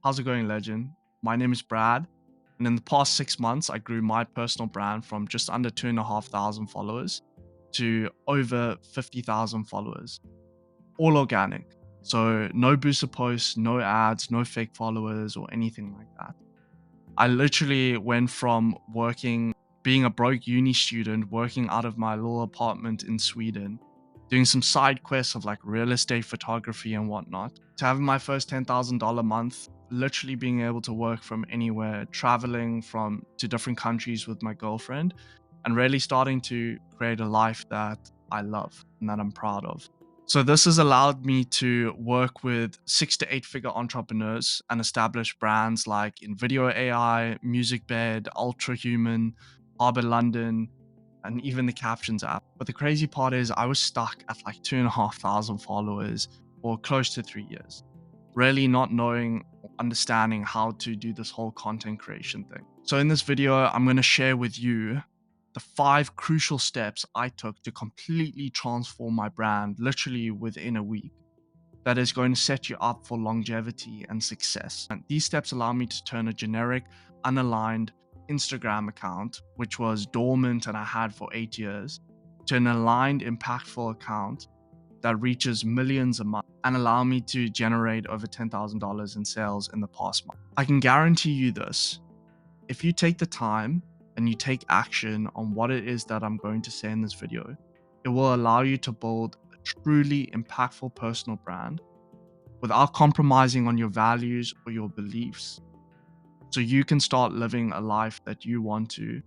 How's it going, legend? My name is Brad, and in the past 6 months, I grew my personal brand from just under 2,500 followers to over 50,000 followers, all organic. So, no booster posts, no ads, no fake followers, or anything like that. I literally went from being a broke uni student, working out of my little apartment in Sweden, doing some side quests of like real estate photography and whatnot, to having my first $10,000 month, literally being able to work from anywhere, traveling to different countries with my girlfriend, and really starting to create a life that I love and that I'm proud of. So this has allowed me to work with 6 to 8 figure entrepreneurs and establish brands like in video AI, Music Bed, Ultra Human, Harbor London, and even the Captions app. But the crazy part is I was stuck at like 2,500 followers for close to 3 years, really not knowing or understanding how to do this whole content creation thing. So in this video, I'm going to share with you the 5 crucial steps I took to completely transform my brand literally within a week that is going to set you up for longevity and success. And these steps allow me to turn a generic, unaligned Instagram account, which was dormant and I had for 8 years, to an aligned, impactful account that reaches millions a month and allow me to generate over $10,000 in sales in the past month. I can guarantee you this. If you take the time and you take action on what it is that I'm going to say in this video, it will allow you to build a truly impactful personal brand without compromising on your values or your beliefs. So you can start living a life that you want to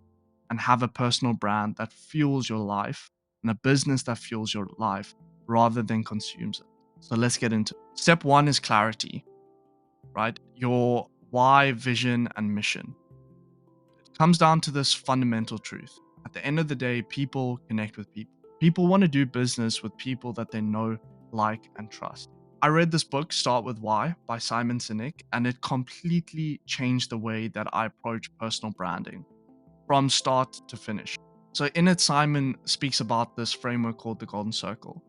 and have a personal brand that fuels your life and a business that fuels your life rather than consumes it. So let's get into it. Step 1 is clarity, right? Your why, vision, and mission. Comes down to this fundamental truth. At the end of the day, people connect with people. People want to do business with people that they know, like, and trust. I read this book, Start With Why, by Simon Sinek, and it completely changed the way that I approach personal branding from start to finish. So in it, Simon speaks about this framework called the Golden Circle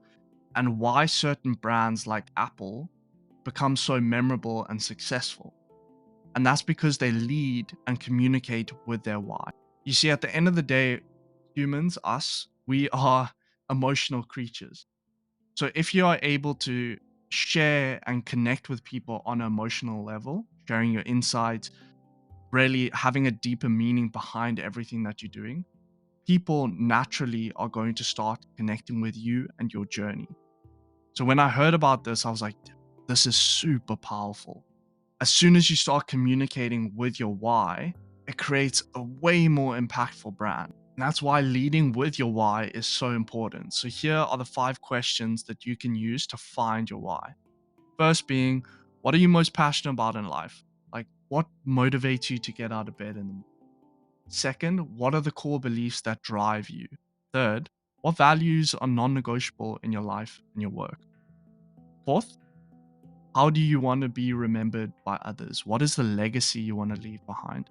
and why certain brands like Apple become so memorable and successful. And that's because they lead and communicate with their why. You see, at the end of the day, humans, us, we are emotional creatures. So if you are able to share and connect with people on an emotional level, sharing your insights, really having a deeper meaning behind everything that you're doing, people naturally are going to start connecting with you and your journey. So when I heard about this, I was like, this is super powerful. As soon as you start communicating with your why, it creates a way more impactful brand. And that's why leading with your why is so important. So here are the 5 questions that you can use to find your why. First being, what are you most passionate about in life? Like, what motivates you to get out of bed in the morning? Second, what are the core beliefs that drive you? Third, what values are non-negotiable in your life and your work? Fourth, how do you want to be remembered by others? What is the legacy you want to leave behind?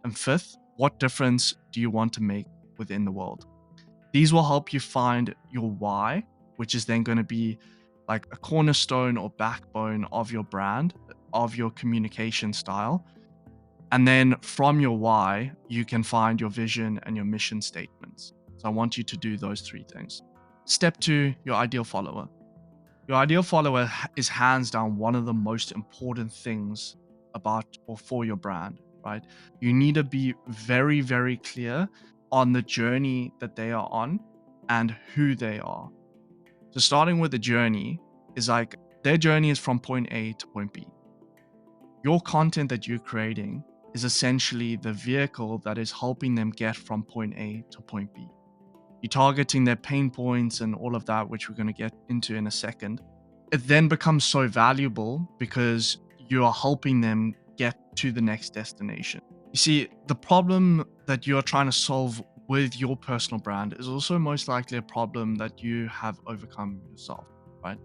And fifth, what difference do you want to make within the world? These will help you find your why, which is then going to be like a cornerstone or backbone of your brand, of your communication style. And then from your why, you can find your vision and your mission statements. So I want you to do those 3 things. Step 2, your ideal follower. Your ideal follower is hands down one of the most important things about or for your brand, right? You need to be very, very clear on the journey that they are on and who they are. So starting with the journey is like their journey is from point A to point B. Your content that you're creating is essentially the vehicle that is helping them get from point A to point B. You're targeting their pain points and all of that, which we're going to get into in a second. It then becomes so valuable because you are helping them get to the next destination. You see, the problem that you're trying to solve with your personal brand is also most likely a problem that you have overcome yourself, right?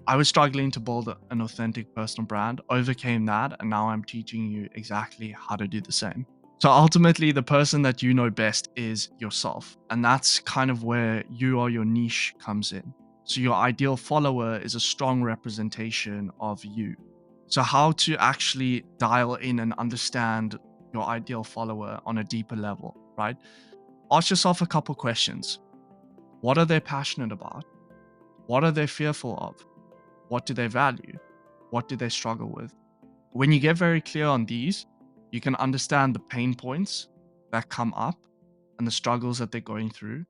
I was struggling to build an authentic personal brand, overcame that, and now I'm teaching you exactly how to do the same. So ultimately, the person that you know best is yourself. And that's kind of where you or your niche comes in. So your ideal follower is a strong representation of you. So how to actually dial in and understand your ideal follower on a deeper level, right? Ask yourself a couple questions. What are they passionate about? What are they fearful of? What do they value? What do they struggle with? When you get very clear on these, you can understand the pain points that come up and the struggles that they're going through.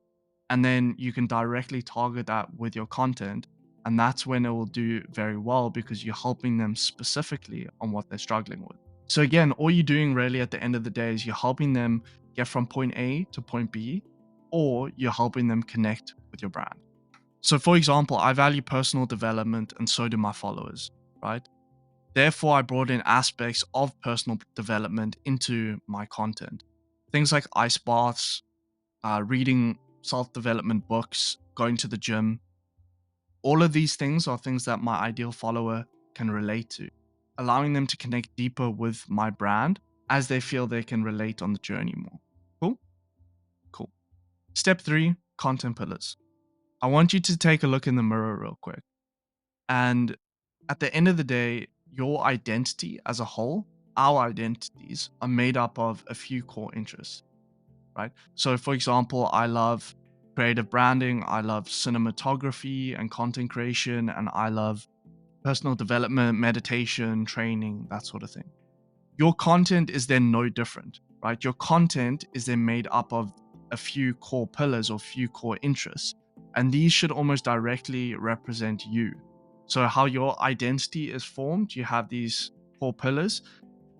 And then you can directly target that with your content. And that's when it will do very well because you're helping them specifically on what they're struggling with. So again, all you're doing really at the end of the day is you're helping them get from point A to point B, or you're helping them connect with your brand. So for example, I value personal development and so do my followers, right? Therefore, I brought in aspects of personal development into my content. Things like ice baths, reading self-development books, going to the gym. All of these things are things that my ideal follower can relate to, allowing them to connect deeper with my brand as they feel they can relate on the journey more. Cool? Cool. Step 3, content pillars. I want you to take a look in the mirror real quick. And at the end of the day, your identity as a whole, our identities are made up of a few core interests, right? So for example, I love creative branding, I love cinematography and content creation, and I love personal development, meditation, training, that sort of thing. Your content is then no different, right? Your content is then made up of a few core pillars or few core interests, and these should almost directly represent you. So how your identity is formed, you have these core pillars.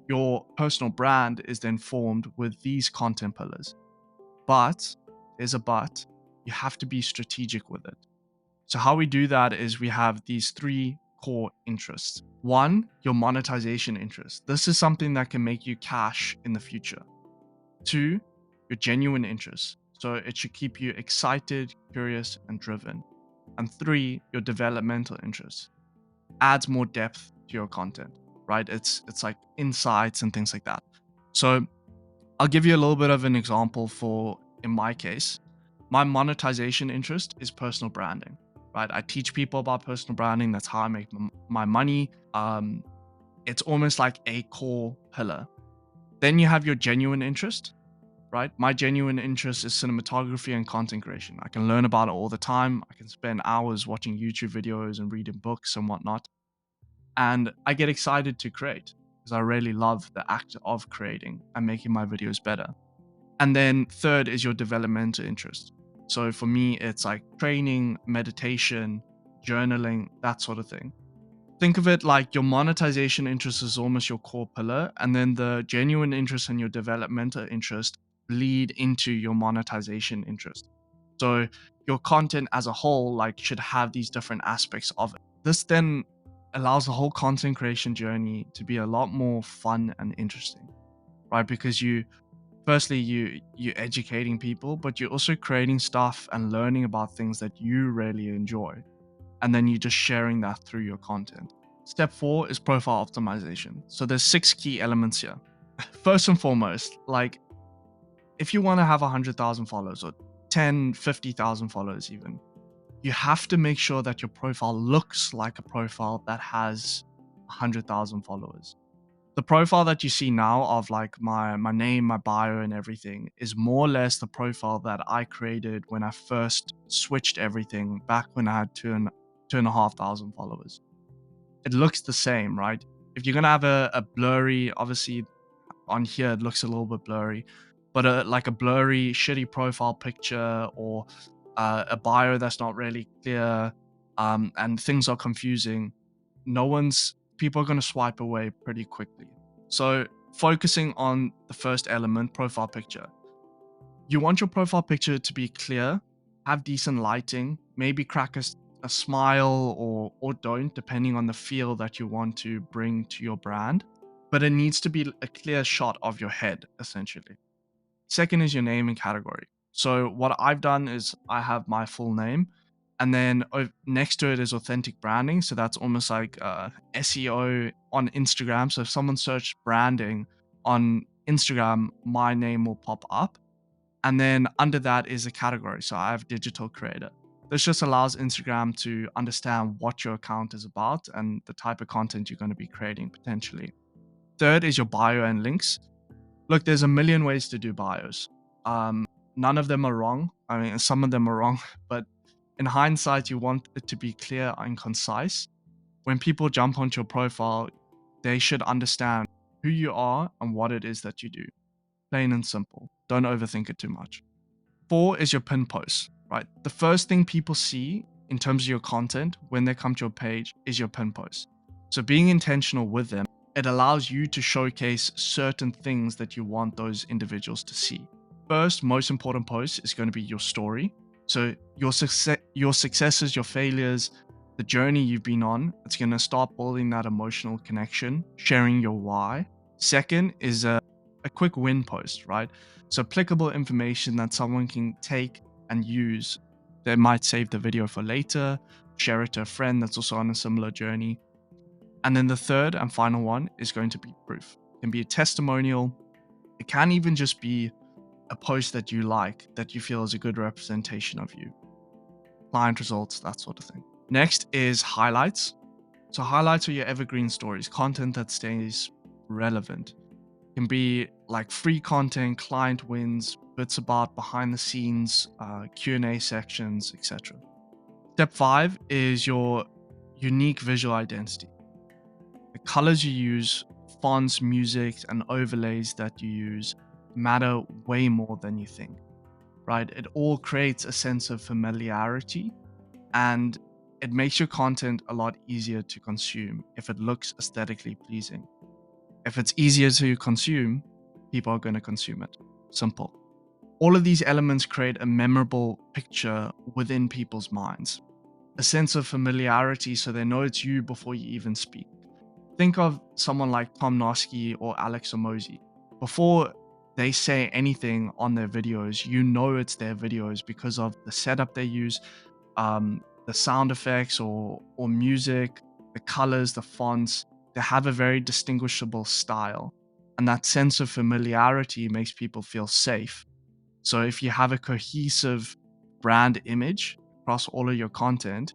Your personal brand is then formed with these content pillars. But there's a but, you have to be strategic with it. So how we do that is we have these 3 core interests. 1, your monetization interest. This is something that can make you cash in the future. 2, your genuine interest. So it should keep you excited, curious, and driven. And 3, your developmental interest. Adds more depth to your content, right? It's like insights and things like that. So I'll give you a little bit of an example for, in my case, my monetization interest is personal branding, right? I teach people about personal branding. That's how I make my money. It's almost like a core pillar. Then you have your genuine interest, right? My genuine interest is cinematography and content creation. I can learn about it all the time. I can spend hours watching YouTube videos and reading books and whatnot. And I get excited to create because I really love the act of creating and making my videos better. And then third is your developmental interest. So for me, it's like training, meditation, journaling, that sort of thing. Think of it like your monetization interest is almost your core pillar, and then the genuine interest and your developmental interest bleed into your monetization interest. So your content as a whole like should have these different aspects of it. This then allows the whole content creation journey to be a lot more fun and interesting, right? Because firstly you're educating people, but you're also creating stuff and learning about things that you really enjoy, and then you're just sharing that through your content. Step 4 is profile optimization. So there's 6 key elements here. First and foremost, like if you want to have 100,000 followers or 10, 50,000 followers even, you have to make sure that your profile looks like a profile that has 100,000 followers. The profile that you see now of like my name, my bio and everything is more or less the profile that I created when I first switched everything back when I had 2,500 followers. It looks the same, right? If you're going to have a blurry, obviously on here it looks a little bit blurry, but like a blurry, shitty profile picture or a bio that's not really clear, and things are confusing, people are going to swipe away pretty quickly. So focusing on the first element, profile picture. You want your profile picture to be clear, have decent lighting, maybe crack a smile or don't, depending on the feel that you want to bring to your brand. But it needs to be a clear shot of your head, essentially. Second is your name and category. So what I've done is I have my full name, and then next to it is authentic branding. So that's almost like SEO on Instagram. So if someone searched branding on Instagram, my name will pop up. And then under that is a category. So I have digital creator. This just allows Instagram to understand what your account is about and the type of content you're going to be creating potentially. Third is your bio and links. Look, there's a million ways to do bios. None of them are wrong. I mean, some of them are wrong, but in hindsight, you want it to be clear and concise. When people jump onto your profile, they should understand who you are and what it is that you do. Plain and simple. Don't overthink it too much. 4 is your pin post, right? The first thing people see in terms of your content when they come to your page is your pin post. So being intentional with them, it allows you to showcase certain things that you want those individuals to see. First, most important post is going to be your story. So your successes, your failures, the journey you've been on, it's going to start building that emotional connection, sharing your why. Second is a quick win post, right? So applicable information that someone can take and use. They might save the video for later, share it to a friend that's also on a similar journey. And then the third and final one is going to be proof. It can be a testimonial. It can even just be a post that you like, that you feel is a good representation of you. Client results, that sort of thing. Next is highlights. So highlights are your evergreen stories, content that stays relevant. It can be like free content, client wins, bits about behind the scenes, Q&A sections, etc. Step 5 is your unique visual identity. The colors you use, fonts, music, and overlays that you use matter way more than you think, right? It all creates a sense of familiarity, and it makes your content a lot easier to consume if it looks aesthetically pleasing. If it's easier to consume, people are going to consume it. Simple. All of these elements create a memorable picture within people's minds, a sense of familiarity so they know it's you before you even speak. Think of someone like Tom Nosky or Alex Omozi. Before they say anything on their videos, you know it's their videos because of the setup they use, the sound effects or music, the colors, the fonts. They have a very distinguishable style, and that sense of familiarity makes people feel safe. So if you have a cohesive brand image across all of your content,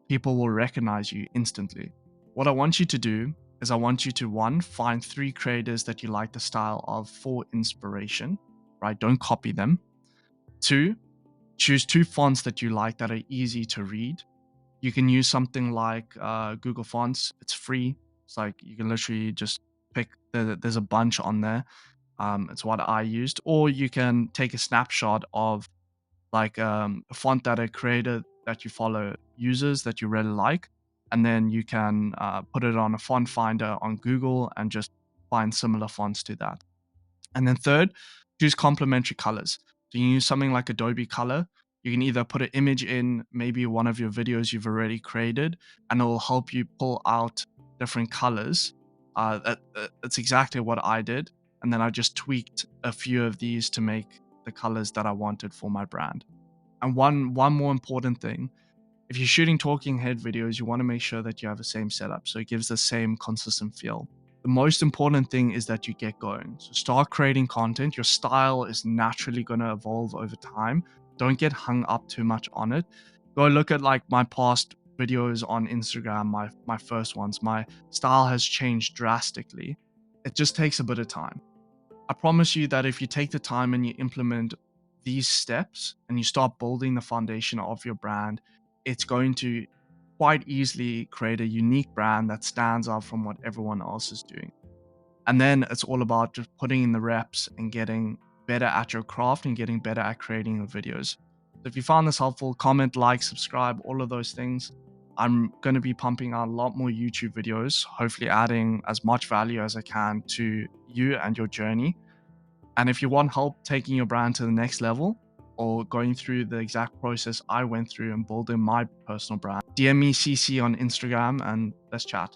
people will recognize you instantly. What I want you to do is I want you to, 1, find 3 creators that you like the style of for inspiration, right? Don't copy them. 2, choose 2 fonts that you like that are easy to read. You can use something like Google Fonts. It's free. It's like you can literally just pick, there's a bunch on there. It's what I used. Or you can take a snapshot of like a font that a creator that you follow uses that you really like. And then you can put it on a font finder on Google and just find similar fonts to that. And then third, choose complementary colors. So you use something like Adobe Color. You can either put an image in maybe one of your videos you've already created, and it will help you pull out different colors. That's exactly what I did. And then I just tweaked a few of these to make the colors that I wanted for my brand. And one more important thing, if you're shooting talking head videos, you want to make sure that you have the same setup so it gives the same consistent feel. The most important thing is that you get going. So start creating content. Your style is naturally going to evolve over time. Don't get hung up too much on it. Go look at like my past videos on Instagram, my first ones. My style has changed drastically. It just takes a bit of time. I promise you that if you take the time and you implement these steps and you start building the foundation of your brand, it's going to quite easily create a unique brand that stands out from what everyone else is doing. And then it's all about just putting in the reps and getting better at your craft and getting better at creating your videos. So if you found this helpful, comment, like, subscribe, all of those things. I'm going to be pumping out a lot more YouTube videos, hopefully adding as much value as I can to you and your journey. And if you want help taking your brand to the next level or going through the exact process I went through and building my personal brand, DM me CC on Instagram and let's chat.